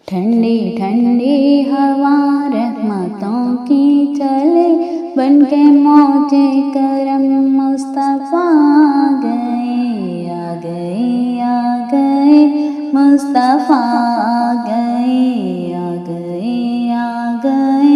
ٹھنڈی ٹھنڈی ہوا رحمتوں کی چلے، بن کے موجے کرم مصطفیٰ آ گئے، آ گئے، آ گئے مصطفیٰ آ گئے، آ گئے، آ گئے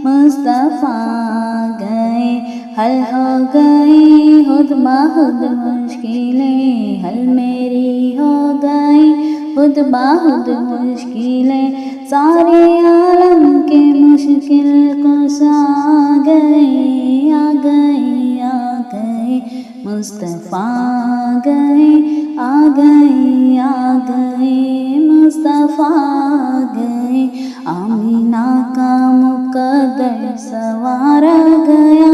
مصطفیٰ آ گئے۔ حل ہو گئی خود بخود مشکلیں، حل میری ہو گئی خود بخود مشکلیں، سارے عالم کے مشکل کشا آ گئے، آ گئے، آ گئے مصطفیٰ آ گئے، آ گئے، آ گئے مصطفیٰ آ گئے۔ آمینہ کا مقدر سنوارا گیا،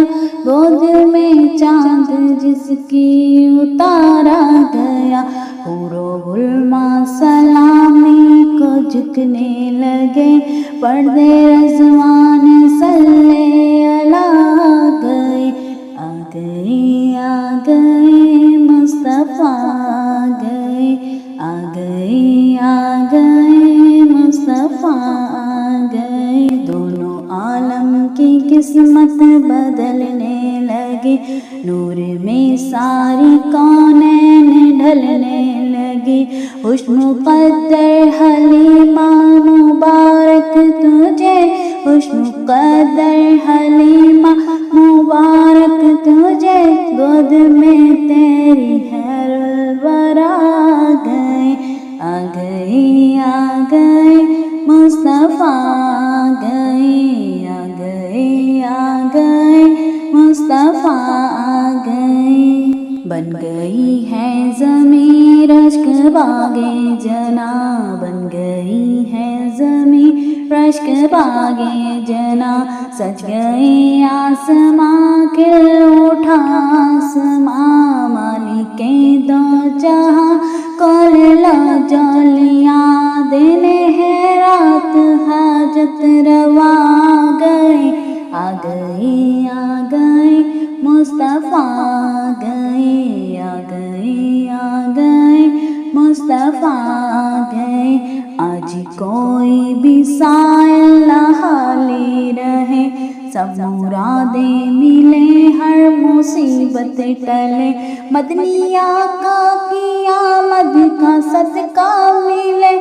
گود میں چاند جس کی اتارا گیا، حور و غلمان سلامی کو جھکنے لگے، پردے رضوان صلی اللہ آ گئے، آ گئے، آ گئے مصطفیٰ آ گئے، آ گئے، آ گئے مصطفیٰ آ گئے۔ دونوں عالم کی قسمت بدلنے لگی، نور میں ساری کونین ڈھلنے لگی، خوش مقدر حلیمہ مبارک تجھے، خوش مقدر حلیمہ مبارک تجھے، گود میں تیری خیر الورا آ گئے، آ گئے، آ گئے مصطفیٰ آ گئے، آ گئے، آ گئے مصطفیٰ آ گئے۔ بن گئی ہے زمیں رشک باغِ جناں، بن گئی ہے زمیں رشک باغِ جناں، سج گئے آسماں کھل اٹھا آسماں، مالک دو جہاں کھول لو جولیاں، دن ہے رات حاجت روا آ گئے، آ گئے، آ گئے مصطفیٰ آ گئے، آ گئے، آ گئے مصطفیٰ آ گئے۔ آج کوئی بھی سائل نہ خالی رہے، سب مرادیں ملے، ہر مصیبت ٹلے، مدنی آقا کی آمد کا صدقہ ملے،